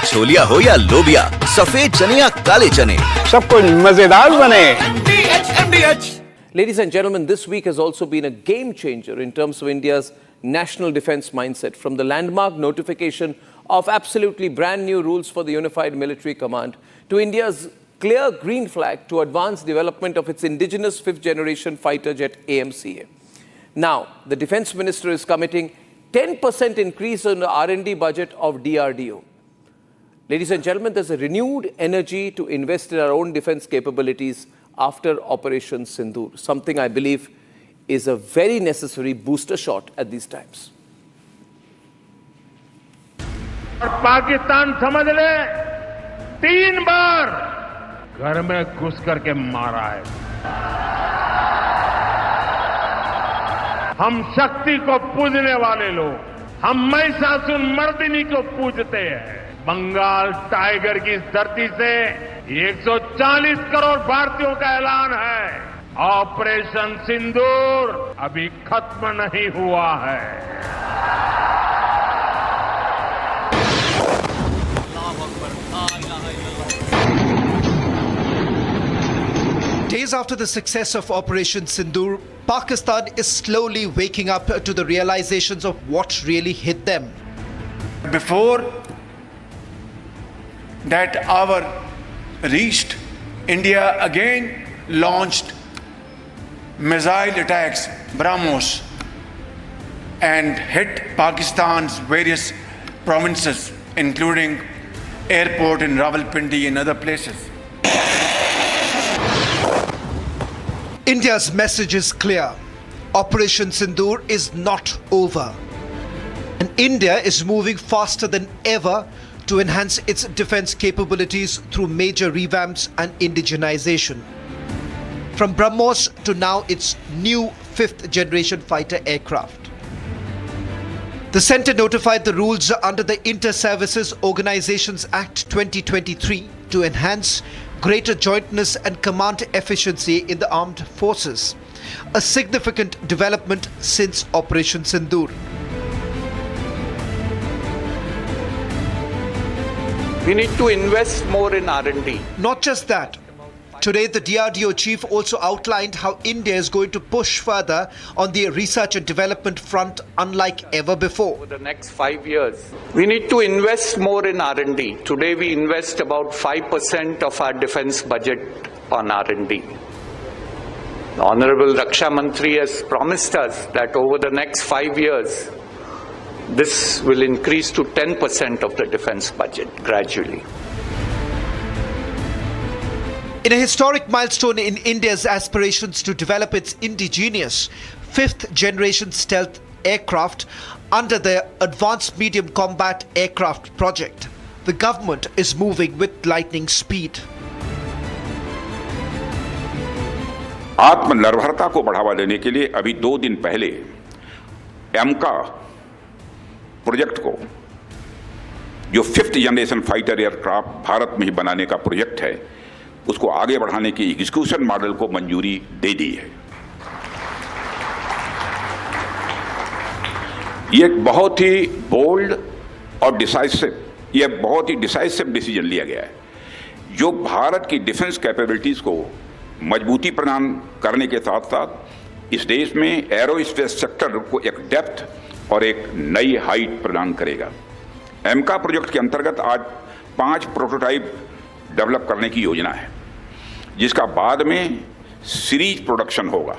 छोलिया हो या लोबिया, सफेद चने या काले चने, सब कुछ मजेदार बने। Ladies and gentlemen, this week has also been a game changer in terms of India's national defense mindset. From the landmark notification of absolutely brand new rules for the Unified Military Command to India's clear green flag to advance development of its indigenous fifth generation fighter jet AMCA. Now, the defense minister is committing 10% increase in the R&D budget of DRDO. Ladies and gentlemen, there's a renewed energy to invest in our own defense capabilities after Operation Sindoor, something I believe is a very necessary booster shot at these times. और पाकिस्तान समझ ले 3 बार घर में घुस करके मारा है। हम शक्ति को पूजने वाले लोग, हम महिषासुर मर्दिनी को पूजते हैं। बंगाल टाइगर की इस धरती से 140 करोड़ भारतीयों का ऐलान है। ऑपरेशन सिंदूर अभी खत्म नहीं हुआ है। Days after the success of Operation Sindoor, Pakistan is slowly waking up to the realizations of what really hit them. Before that hour reached, India again launched missile attacks, BrahMos, and hit Pakistan's various provinces, including airport in Rawalpindi and other places. India's message is clear. Operation Sindoor is not over. And India is moving faster than ever to enhance its defense capabilities through major revamps and indigenization. From BrahMos to now its new 5th generation fighter aircraft. The centre notified the rules under the Inter-Services Organizations Act 2023 to enhance greater jointness and command efficiency in the armed forces, a significant development since Operation Sindoor. We need to invest more in R&D. Not just that. Today, the DRDO chief also outlined how India is going to push further on the research and development front unlike ever before. For the next 5 years, we need to invest more in R&D. Today, we invest about 5% of our defense budget on R&D. The Honorable Raksha Mantri has promised us that over the next 5 years, this will increase to 10% of the defense budget gradually. In a historic milestone in India's aspirations to develop its indigenous 5th generation stealth aircraft under the Advanced Medium Combat Aircraft project, the government is moving with lightning speed. आत्मनिर्भरता को बढ़ावा देने के लिए अभी 2 दिन पहले AMCA project को, जो 5th generation fighter aircraft Bharat में ही बनाने का प्रोजेक्ट है, उसको आगे बढ़ाने की एग्जीक्यूशन मॉडल को मंजूरी दे दी है। ये एक बहुत ही बोल्ड और डिसाइसिव डिसीजन लिया गया है, जो भारत की डिफेंस कैपेबिलिटीज को मजबूती प्रदान करने के साथ साथ इस देश में एरोस्पेस सेक्टर को एक डेप्थ और एक नई हाइट प्रदान करेगा। एमका प्रोजेक्ट के अंतर्गत आज 5 प्रोटोटाइप डेवलप करने की योजना है, जिसका बाद में सीरीज प्रोडक्शन होगा।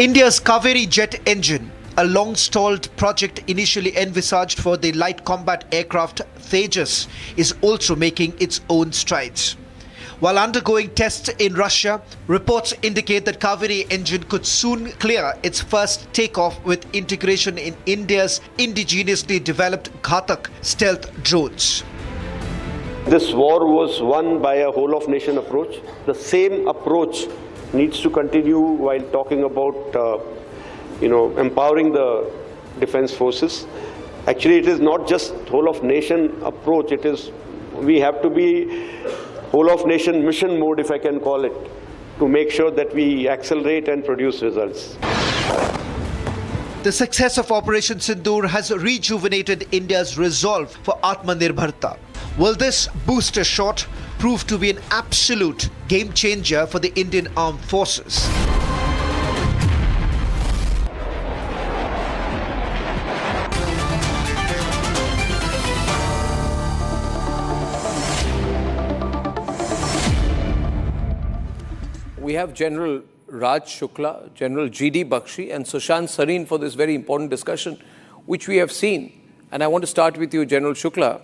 India's Kaveri jet engine, a long-stalled project initially envisaged for the light combat aircraft Tejas, is also making its own strides. While undergoing tests in Russia, reports indicate that Kaveri engine could soon clear its first takeoff with integration in India's indigenously developed Ghatak stealth drones. This war was won by a whole-of-nation approach. The same approach needs to continue while talking about, empowering the defense forces. Actually, it is not just whole-of-nation approach. We have to be whole-of-nation mission mode, if I can call it, to make sure that we accelerate and produce results. The success of Operation Sindoor has rejuvenated India's resolve for Atmanirbharta. Will this booster shot prove to be an absolute game changer for the Indian Armed Forces? We have General Raj Shukla, General G.D. Bakshi and Sushant Sareen for this very important discussion, which we have seen. And I want to start with you, General Shukla.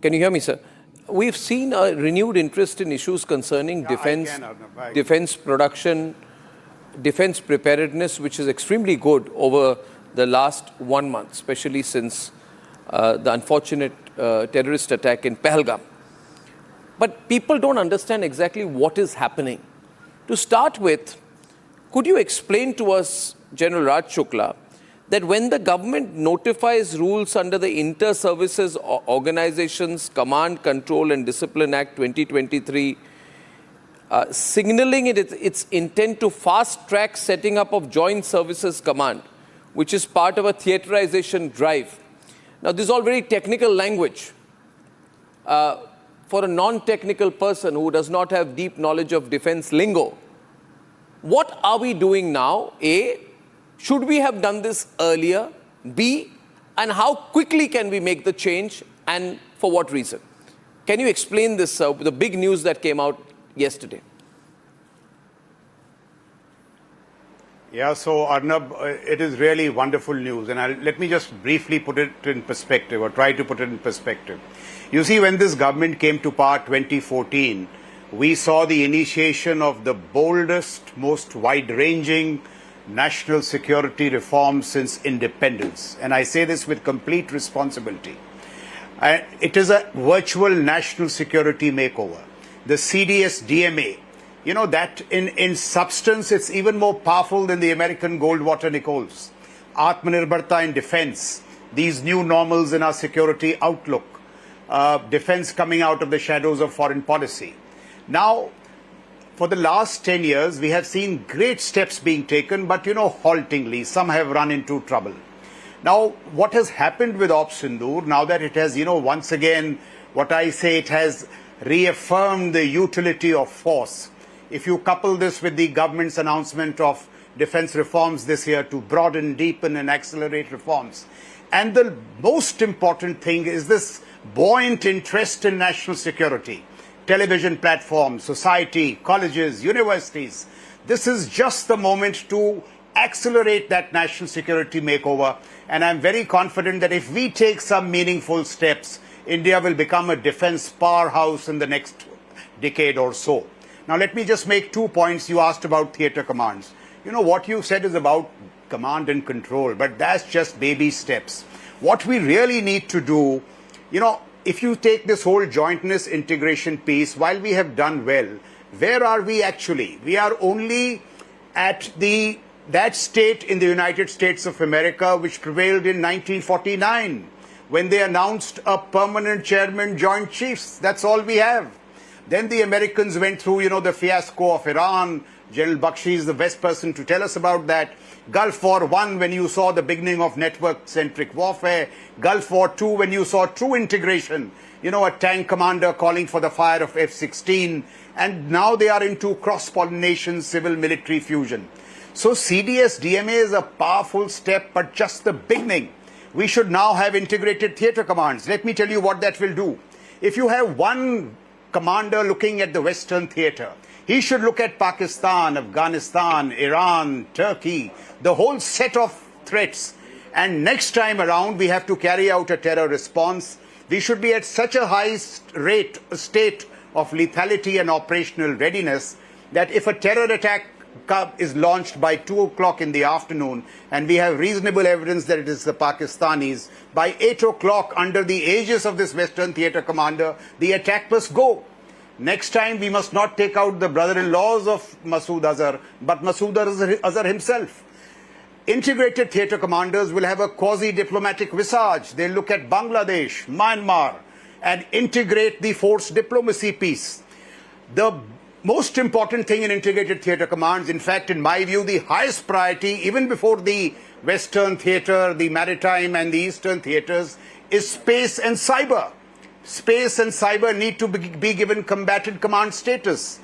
Can you hear me, sir? We've seen a renewed interest in issues concerning defense production, defense preparedness, which is extremely good over the last 1 month, especially since the unfortunate terrorist attack in Pahalgam. But people don't understand exactly what is happening. To start with, could you explain to us, General Raj Shukla, that when the government notifies rules under the Inter-Services Organizations Command, Control and Discipline Act 2023, signaling its intent to fast-track setting up of Joint Services Command, which is part of a theaterization drive. Now, this is all very technical language. For a non-technical person who does not have deep knowledge of defense lingo, what are we doing now? A, should we have done this earlier? B, and how quickly can we make the change and for what reason? Can you explain this, the big news that came out yesterday? Yeah, so Arnab, it is really wonderful news, and let me just briefly put it in perspective, or try to put it in perspective. You see, when this government came to power 2014, we saw the initiation of the boldest, most wide-ranging national security reform since independence, and I say this with complete responsibility. It is a virtual national security makeover. The CDS DMA, you know, that in substance, it's even more powerful than the American Goldwater Nichols. Atmanirbharta in defense, these new normals in our security outlook, defense coming out of the shadows of foreign policy. Now, for the last 10 years, we have seen great steps being taken, but, you know, haltingly. Some have run into trouble. Now, what has happened with Op Sindoor, now that it has, you know, once again, what I say, it has reaffirmed the utility of force. If you couple this with the government's announcement of defense reforms this year to broaden, deepen and accelerate reforms. And the most important thing is this buoyant interest in national security. Television platforms, society, colleges, universities. This is just the moment to accelerate that national security makeover. And I'm very confident that if we take some meaningful steps, India will become a defense powerhouse in the next decade or so. Now, let me just make 2 points. You asked about theatre commands. You know, what you said is about command and control, but that's just baby steps. What we really need to do, you know, if you take this whole jointness integration piece, while we have done well, where are we actually? We are only at that state in the United States of America which prevailed in 1949 when they announced a permanent chairman, Joint Chiefs. That's all we have. Then the Americans went through, you know, the fiasco of Iran. General Bakshi is the best person to tell us about that. Gulf War I, when you saw the beginning of network-centric warfare. Gulf War II, when you saw true integration. You know, a tank commander calling for the fire of F-16. And now they are into cross-pollination, civil-military fusion. So CDS DMA is a powerful step, but just the beginning. We should now have integrated theatre commands. Let me tell you what that will do. If you have one commander looking at the Western theatre, he should look at Pakistan, Afghanistan, Iran, Turkey, the whole set of threats. And next time around, we have to carry out a terror response. We should be at such a high state of lethality and operational readiness that if a terror attack is launched by 2 o'clock in the afternoon, and we have reasonable evidence that it is the Pakistanis, by 8 o'clock under the aegis of this Western theatre commander, the attack must go. Next time, we must not take out the brother-in-laws of Masood Azhar, but Masood Azhar himself. Integrated theatre commanders will have a quasi-diplomatic visage. They'll look at Bangladesh, Myanmar, and integrate the force diplomacy piece. The most important thing in integrated theatre commands, in fact, in my view, the highest priority, even before the Western theatre, the maritime and the Eastern theatres, is space and cyber. Space and cyber need to be given combatant command status.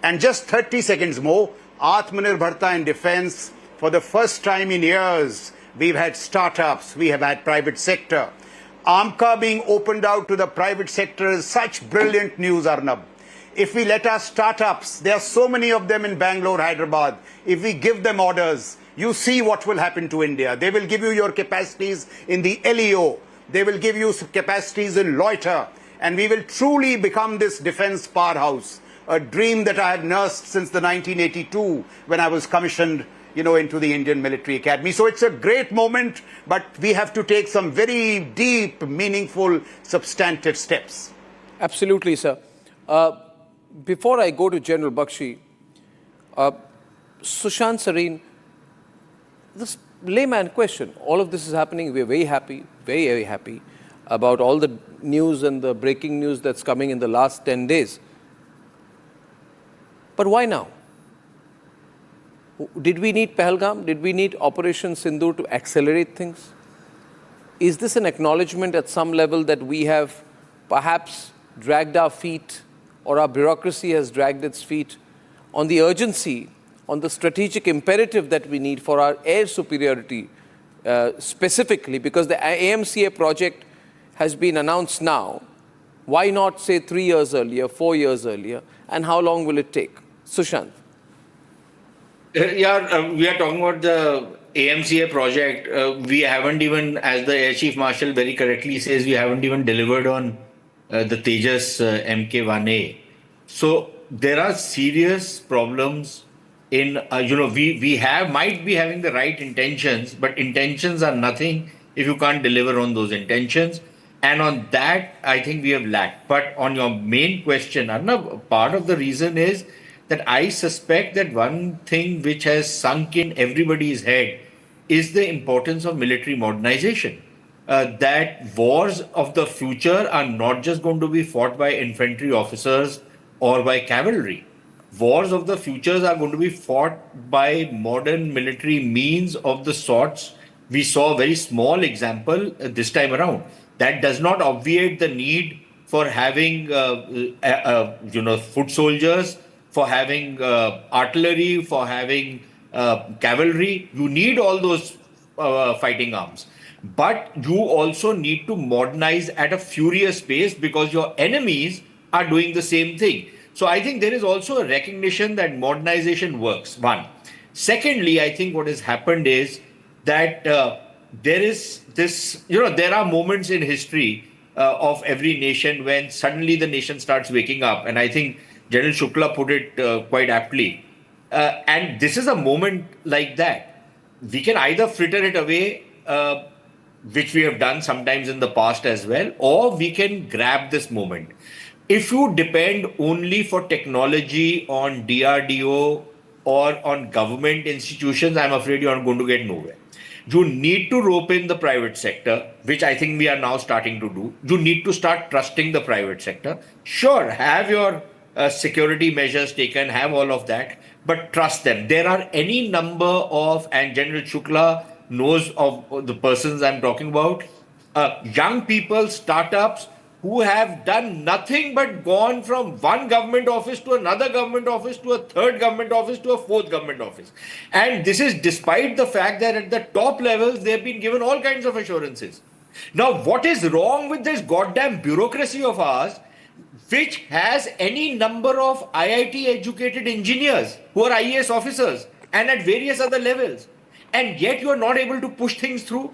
And just 30 seconds more, Atmanirbharta in defense, for the first time in years, we've had startups, we have had private sector. AMCA being opened out to the private sector is such brilliant news, Arnab. If we let our startups, there are so many of them in Bangalore, Hyderabad, if we give them orders, you see what will happen to India. They will give you your capacities in the LEO. They will give you capacities in loiter. And we will truly become this defense powerhouse, a dream that I have nursed since the 1982 when I was commissioned, into the Indian Military Academy. So it's a great moment, but we have to take some very deep, meaningful, substantive steps. Absolutely, sir. Before I go to General Bakshi, Sushant Sareen, this layman question, all of this is happening, we're very happy, very, very happy about all the news and the breaking news that's coming in the last 10 days. But why now? Did we need Pahalgam? Did we need Operation Sindoor to accelerate things? Is this an acknowledgement at some level that we have perhaps dragged our feet, or our bureaucracy has dragged its feet on the urgency, on the strategic imperative that we need for our air superiority specifically, because the AMCA project has been announced now. Why not say 3 years earlier, 4 years earlier, and how long will it take? Sushant. We are talking about the AMCA project. We haven't even, as the Air Chief Marshal very correctly says, we haven't even delivered on the Tejas MK1A. So there are serious problems in, we might be having the right intentions, but intentions are nothing if you can't deliver on those intentions. And on that, I think we have lacked. But on your main question, Arnab, part of the reason is that I suspect that one thing which has sunk in everybody's head is the importance of military modernization. That wars of the future are not just going to be fought by infantry officers or by cavalry. Wars of the futures are going to be fought by modern military means of the sorts we saw a very small example this time around. That does not obviate the need for having foot soldiers, for having artillery, for having cavalry. You need all those fighting arms. But you also need to modernize at a furious pace because your enemies are doing the same thing. So I think there is also a recognition that modernization works, one. Secondly, I think what has happened is that there is this, there are moments in history of every nation when suddenly the nation starts waking up. And I think General Shukla put it quite aptly. And this is a moment like that. We can either fritter it away, which we have done sometimes in the past as well, or we can grab this moment. If you depend only for technology on DRDO or on government institutions, I'm afraid you are going to get nowhere. You need to rope in the private sector, which I think we are now starting to do. You need to start trusting the private sector. Sure, have your security measures taken, have all of that, but trust them. There are any number of, and General Shukla knows of the persons I'm talking about, young people, startups who have done nothing but gone from one government office to another government office to a third government office to a fourth government office. And this is despite the fact that at the top levels, they've been given all kinds of assurances. Now, what is wrong with this goddamn bureaucracy of ours, which has any number of IIT educated engineers who are IAS officers and at various other levels, and yet you are not able to push things through?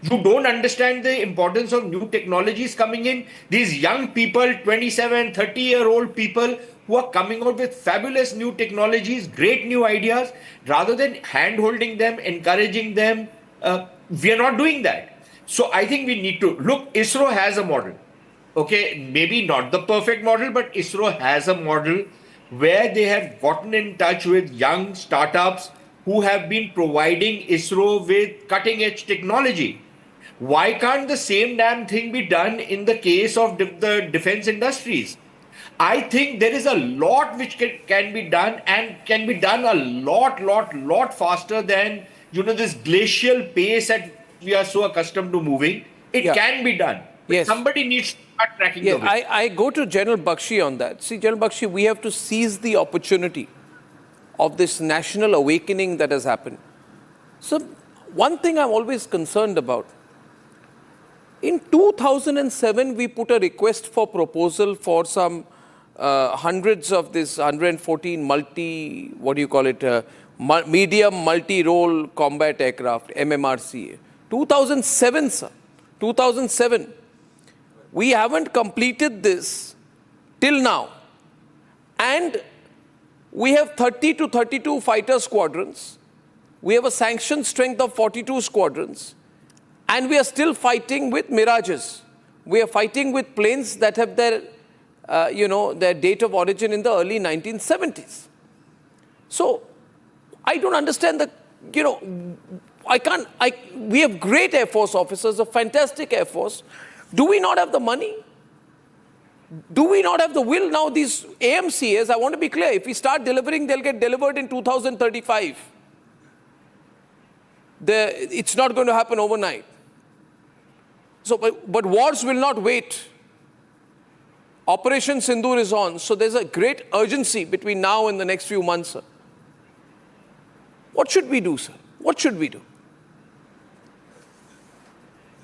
You don't understand the importance of new technologies coming in. These young people, 27, 30-year-old people who are coming out with fabulous new technologies, great new ideas, rather than hand-holding them, encouraging them, we are not doing that. So I think we need to look. ISRO has a model. Okay, maybe not the perfect model, but ISRO has a model where they have gotten in touch with young startups who have been providing ISRO with cutting-edge technology. Why can't the same damn thing be done in the case of the defense industries? I think there is a lot which can be done, and can be done a lot faster than, this glacial pace that we are so accustomed to moving. It can be done. But Yes. somebody needs to start tracking the way. I go to General Bakshi on that. See, General Bakshi, we have to seize the opportunity of this national awakening that has happened. So, one thing I'm always concerned about, in 2007, we put a request for proposal for some hundreds of this 114 medium multi-role combat aircraft, MMRCA. 2007, sir. 2007. We haven't completed this till now. And we have 30 to 32 fighter squadrons. We have a sanctioned strength of 42 squadrons. And we are still fighting with Mirages. We are fighting with planes that have their date of origin in the early 1970s. So, I don't understand we have great Air Force officers, a fantastic Air Force. Do we not have the money? Do we not have the will? Now, these AMCAs, I want to be clear, if we start delivering, they'll get delivered in 2035. It's not going to happen overnight. So, but wars will not wait. Operation Sindoor is on, so there's a great urgency between now and the next few months, sir. What should we do, sir? What should we do?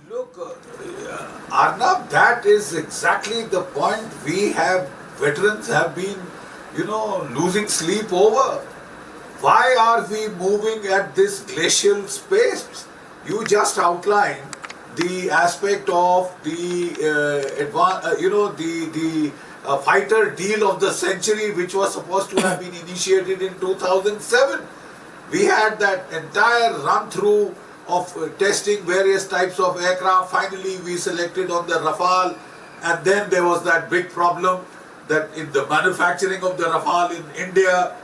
Look, Arnab, that is exactly the point veterans have been, losing sleep over. Why are we moving at this glacial pace? You just outlined the aspect of the fighter deal of the century, which was supposed to have been initiated in 2007. We had that entire run through of testing various types of aircraft. Finally, we selected on the Rafale, and then there was that big problem that in the manufacturing of the Rafale in India,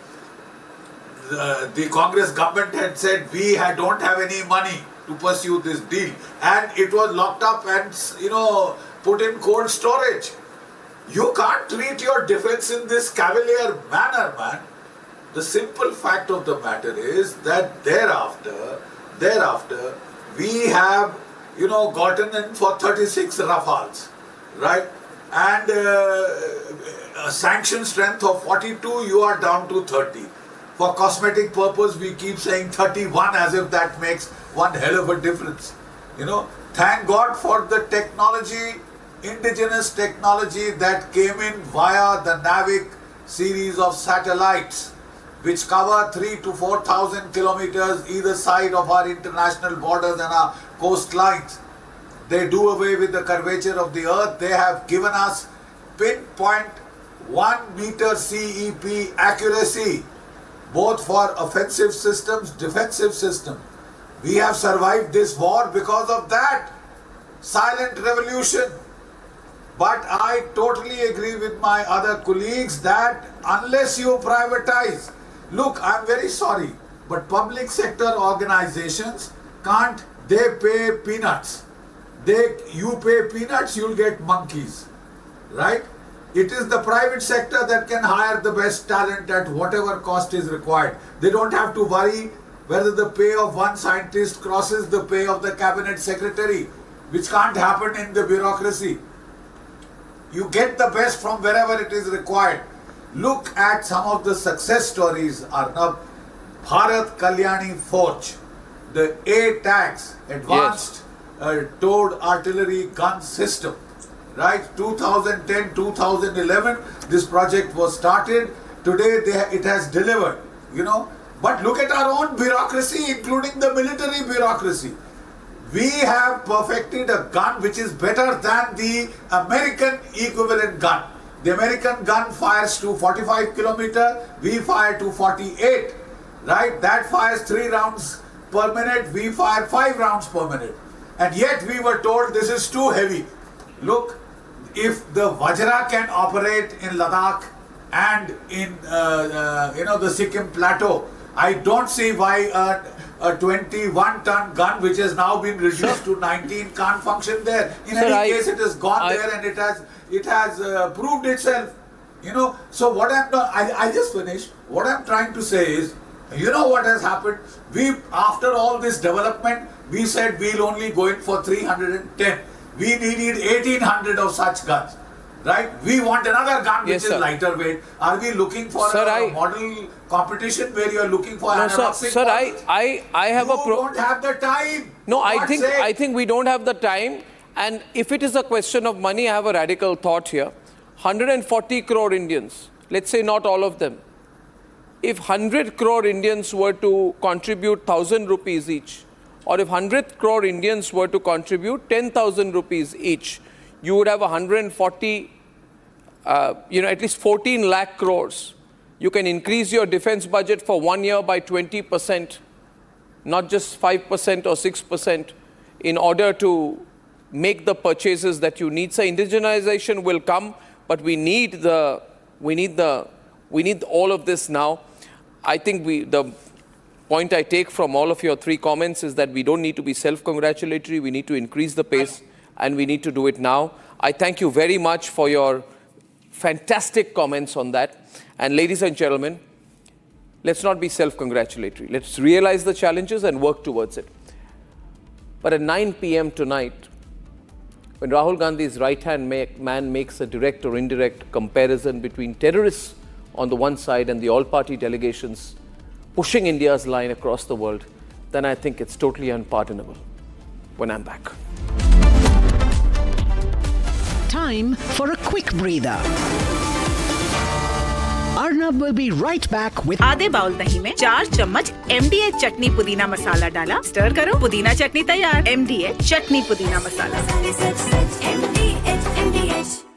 the Congress government had said we don't have any money to pursue this deal, and it was locked up and put in cold storage. You can't treat your defense in this cavalier manner, man. The simple fact of the matter is that thereafter we have gotten in for 36 Rafales, right? And a sanction strength of 42, you are down to 30. For cosmetic purpose, we keep saying 31 as if that makes one hell of a difference. Thank God for the technology, indigenous technology that came in via the NAVIC series of satellites, which cover 3,000 to 4,000 kilometers either side of our international borders and our coastlines. They do away with the curvature of the earth. They have given us pinpoint 1 meter CEP accuracy, both for offensive systems, defensive systems. We have survived this war because of that silent revolution. But I totally agree with my other colleagues that unless you privatize, look, I'm very sorry, but public sector organizations they pay peanuts. You pay peanuts, you'll get monkeys, right? It is the private sector that can hire the best talent at whatever cost is required. They don't have to worry whether the pay of one scientist crosses the pay of the cabinet secretary, which can't happen in the bureaucracy. You get the best from wherever it is required. Look at some of the success stories, Arnab. Bharat Kalyani Forge, the ATAGS, Advanced Towed Artillery Gun System, right? 2010, 2011, this project was started. Today it has delivered, But look at our own bureaucracy, including the military bureaucracy. We have perfected a gun which is better than the American equivalent gun. The American gun fires to 45 kilometers, we fire to 48, right? That fires 3 rounds per minute, we fire 5 rounds per minute. And yet we were told this is too heavy. Look, if the Vajra can operate in Ladakh and in the Sikkim plateau, I don't see why a 21-ton gun, which has now been reduced to 19, can't function there. In any case, it has gone there and it has proved itself. You know, so what I just finished. What I'm trying to say is, you know what has happened? After all this development, we said we'll only go in for 310. We needed 1800 of such guns. Right? We want another gun which is lighter weight. Are we looking for a model competition where you are looking for anorexic sir, models? I have you don't have the time. No, I think we don't have the time. And if it is a question of money, I have a radical thought here. 140 crore Indians, let's say not all of them. If 100 crore Indians were to contribute 1,000 rupees each, or if 100 crore Indians were to contribute 10,000 rupees each, you would have 140, at least 14 lakh crores. You can increase your defense budget for 1 year by 20%, not just 5% or 6%, in order to make the purchases that you need. So indigenization will come, but we need all of this now. I think the point I take from all of your three comments is that we don't need to be self-congratulatory. We need to increase the pace, and we need to do it now. I thank you very much for your fantastic comments on that. And ladies and gentlemen, let's not be self-congratulatory. Let's realize the challenges and work towards it. But at 9 p.m. tonight, when Rahul Gandhi's right-hand man makes a direct or indirect comparison between terrorists on the one side and the all-party delegations pushing India's line across the world, then I think it's totally unpardonable. When I'm back. Time for a quick breather. Arnab will be right back with आधे bowl दही में 4 चम्मच MDA चटनी पुदीना मसाला डाला, stir करो, पुदीना चटनी तैयार। MDA चटनी पुदीना मसाला।